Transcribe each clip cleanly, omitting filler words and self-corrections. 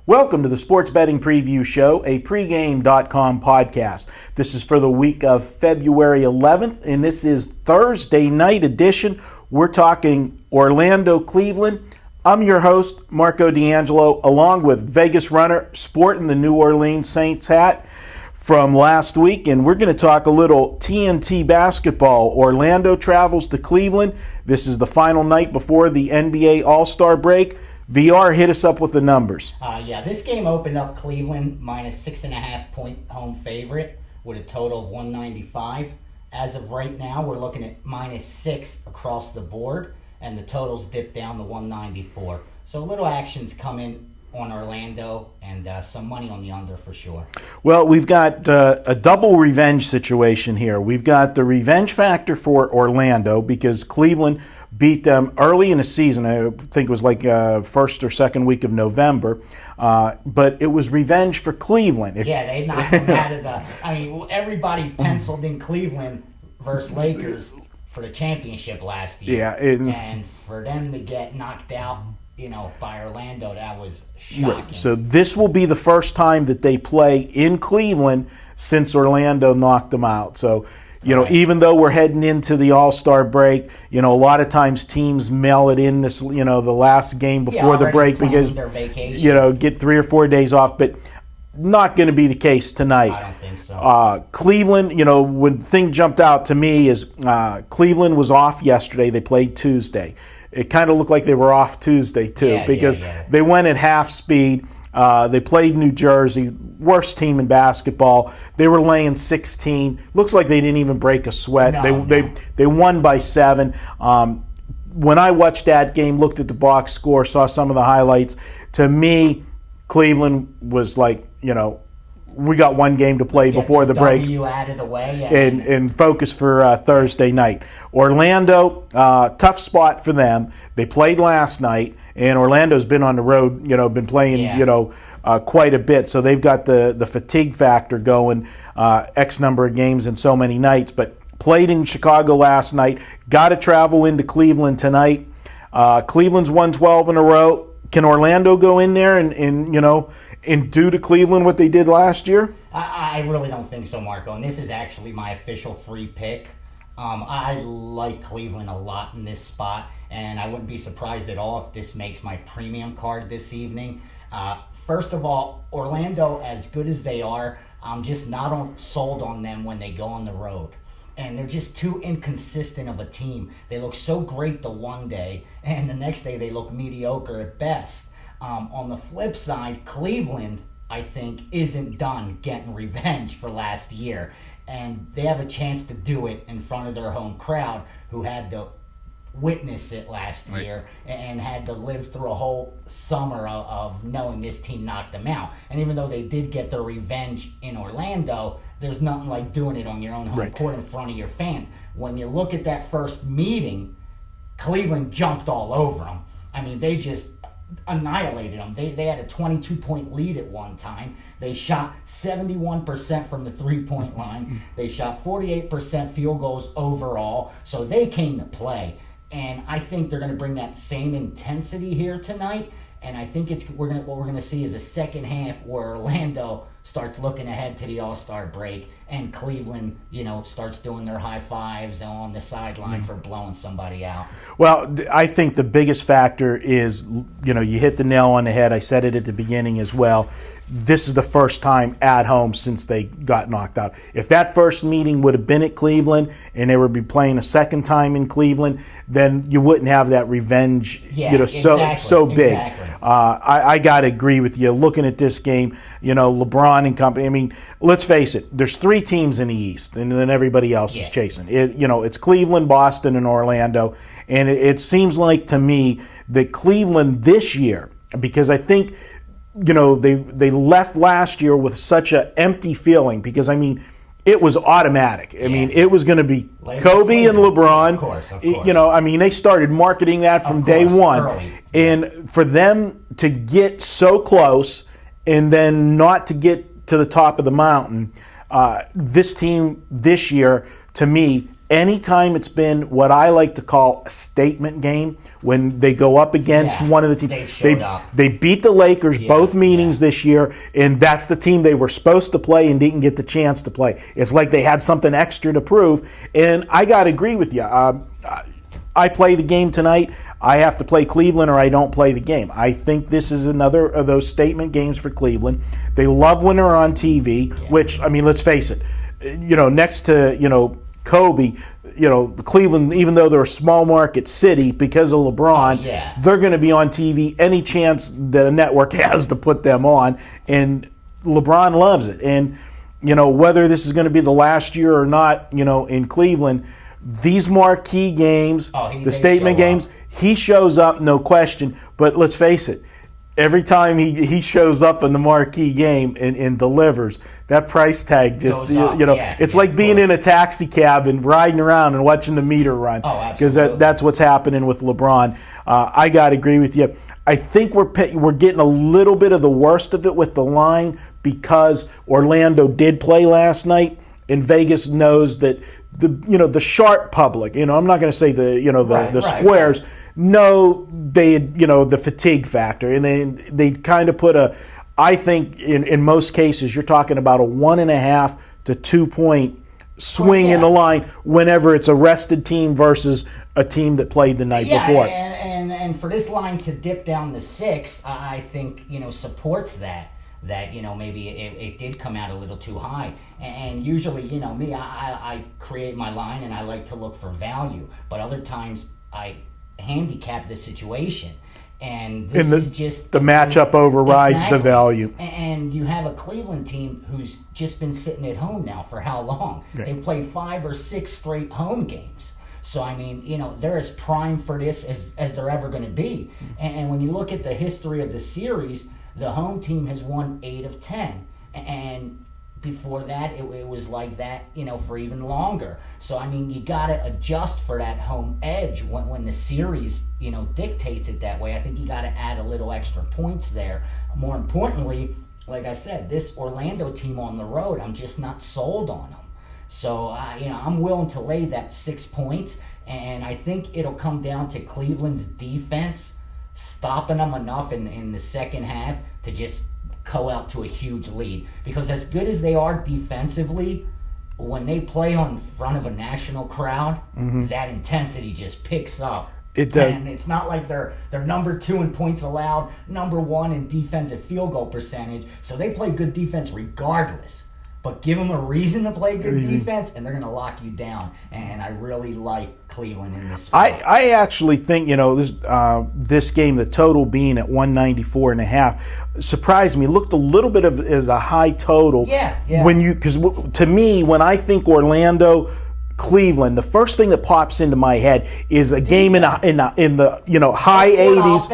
Welcome to the Sports Betting Preview Show, a pregame.com podcast. This is for the week of February 11th, and this is Thursday night edition. We're talking Orlando, Cleveland. I'm your host, Marco D'Angelo, along with Vegas runner sporting the New Orleans Saints hat from last week, and we're going to talk a little TNT basketball. Orlando travels to Cleveland. This is the final night before the NBA All-Star break. VR, hit us up with the numbers. This game opened up Cleveland minus 6.5 point home favorite with a total of 195. As of right now, we're looking at minus 6 across the board, and the totals dip down to 194. So a little action's coming on Orlando, and some money on the under for sure. Well, we've got a double revenge situation here. We've got the revenge factor for Orlando because Cleveland beat them early in the season. I think it was like first or second week of November. But it was revenge for Cleveland. They knocked them out of the... everybody penciled in Cleveland versus Lakers for the championship last year. And for them to get knocked out, by Orlando, that was shocking. Right. So this will be the first time that they play in Cleveland since Orlando knocked them out. So, even though we're heading into the All-Star break, a lot of times teams mail it in this, the last game before the break because, get 3 or 4 days off. But not going to be the case tonight. I don't think so. Cleveland, when the thing jumped out to me is Cleveland was off yesterday. They played Tuesday. It kind of looked like they were off Tuesday, too, because they went at half speed. They played New Jersey, worst team in basketball. They were laying 16. Looks like they didn't even break a sweat. They won by 7. When I watched that game, looked at the box score, saw some of the highlights, to me, Cleveland was like, we got one game to play before the break. Out of the way and focus for Thursday night. Orlando, tough spot for them. They played last night, and Orlando's been on the road, been playing, quite a bit. So they've got the fatigue factor going, X number of games in so many nights. But played in Chicago last night. Got to travel into Cleveland tonight. Cleveland's won 12 in a row. Can Orlando go in there and do to Cleveland what they did last year? I really don't think so, Marco. And this is actually my official free pick. I like Cleveland a lot in this spot, and I wouldn't be surprised at all if this makes my premium card this evening. First of all, Orlando, as good as they are, I'm just not sold on them when they go on the road. And they're just too inconsistent of a team. They look so great the one day, and the next day they look mediocre at best. On the flip side, Cleveland, I think, isn't done getting revenge for last year. And they have a chance to do it in front of their home crowd, who had to witness it last year and had to live through a whole summer of knowing this team knocked them out. And even though they did get their revenge in Orlando, there's nothing like doing it on your own home court in front of your fans. When you look at that first meeting, Cleveland jumped all over them. They just annihilated them. They had a 22-point lead at one time. They shot 71% from the three-point line. They shot 48% field goals overall. So they came to play. And I think they're going to bring that same intensity here tonight. And I think what we're going to see is a second half where Orlando starts looking ahead to the All-Star break, and Cleveland, starts doing their high fives on the sideline for blowing somebody out. Well, I think the biggest factor is, you hit the nail on the head. I said it at the beginning as well. This is the first time at home since they got knocked out. If that first meeting would have been at Cleveland and they would be playing a second time in Cleveland, then you wouldn't have that revenge, so big. Exactly. I got to agree with you. Looking at this game, LeBron and company, let's face it, there's 3 teams in the East, and then everybody else is chasing. It's Cleveland, Boston, and Orlando. And it seems like to me that Cleveland this year, because I think they left last year with such an empty feeling because, it was automatic. It was going to be Kobe and LeBron. Of course. They started marketing that from day one. Early. And for them to get so close and then not to get to the top of the mountain, this team this year, to me, anytime it's been what I like to call a statement game, when they go up against one of the teams, they beat the Lakers both meetings this year, and that's the team they were supposed to play and didn't get the chance to play. It's like they had something extra to prove, and I got to agree with you. I play the game tonight. I have to play Cleveland or I don't play the game. I think this is another of those statement games for Cleveland. They love when they're on TV, which, I mean, let's face it, next to, Kobe, Cleveland, even though they're a small market city because of LeBron, they're going to be on TV any chance that a network has to put them on, and LeBron loves it. And, whether this is going to be the last year or not, in Cleveland, these marquee games, the statement games, he shows up, no question. But let's face it, every time he shows up in the marquee game and delivers, that price tag just, it's like being in a taxi cab and riding around and watching the meter run. Because that's what's happening with LeBron. I got to agree with you. I think we're getting a little bit of the worst of it with the line because Orlando did play last night, and Vegas knows that the sharp public, I'm not going to say the squares, know the fatigue factor, and they kind of put I think in most cases you're talking about a 1.5 to 2 point swing in the line whenever it's a rested team versus a team that played the night before. And for this line to dip down to 6, I think supports that maybe it did come out a little too high. And usually, me, I create my line and I like to look for value. But other times I handicap the situation. And this is just... The matchup overrides the value. And you have a Cleveland team who's just been sitting at home now for how long? Right. They've played 5 or 6 straight home games. So, I mean, they're as prime for this as they're ever going to be. And when you look at the history of the series, the home team has won 8 of 10. And before that, it was like that, for even longer. So, I mean, you got to adjust for that home edge when the series, dictates it that way. I think you got to add a little extra points there. More importantly, like I said, this Orlando team on the road, I'm just not sold on them. So, I'm willing to lay that 6 points, and I think it'll come down to Cleveland's defense stopping them enough in the second half to just go out to a huge lead. Because as good as they are defensively, when they play in front of a national crowd, that intensity just picks up. And it's not like they're number 2 in points allowed, number 1 in defensive field goal percentage. So they play good defense regardless. But give them a reason to play good defense, and they're going to lock you down. And I really like Cleveland in this spot. I actually think, this game, the total being at 194.5, surprised me. Looked a little bit as a high total. Yeah. Because to me, when I think Orlando, Cleveland, the first thing that pops into my head is a game in the high 80s,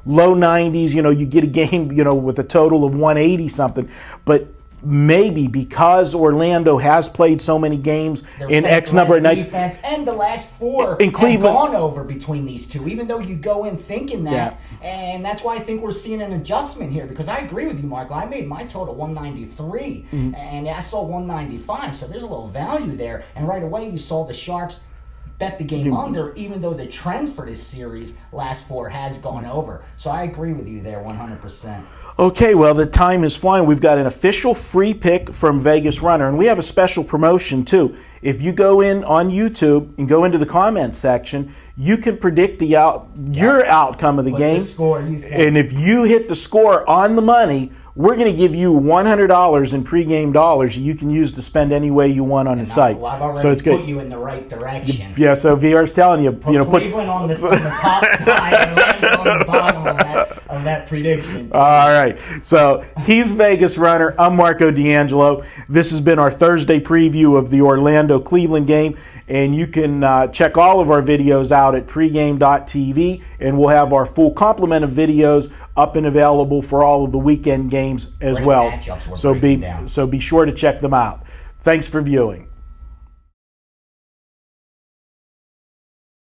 low 90s. You get a game with a total of 180 something, but maybe because Orlando has played so many games in X number of nights, defense, and the last 4 in Cleveland have gone over between these two, even though you go in thinking that. And that's why I think we're seeing an adjustment here, because I agree with you, Marco. I made my total 193, and I saw 195, so there's a little value there. And right away you saw the Sharps bet the game under, even though the trend for this series, last 4, has gone over. So I agree with you there 100%. Okay, well, the time is flying. We've got an official free pick from Vegas Runner, and we have a special promotion, too. If you go in on YouTube and go into the comments section, you can predict your outcome of the game. The score you think. And if you hit the score on the money, we're going to give you $100 in pregame dollars you can use to spend any way you want on the site. Well, I've already put you in the right direction. Yeah, so VR's telling you. Put Cleveland on the top side and Orlando on the bottom of that prediction. All right. So he's Vegas Runner. I'm Marco D'Angelo. This has been our Thursday preview of the Orlando-Cleveland game. And you can check all of our videos out at pregame.tv. And we'll have our full complement of videos up and available for all of the weekend games as well. So be sure to check them out. Thanks for viewing.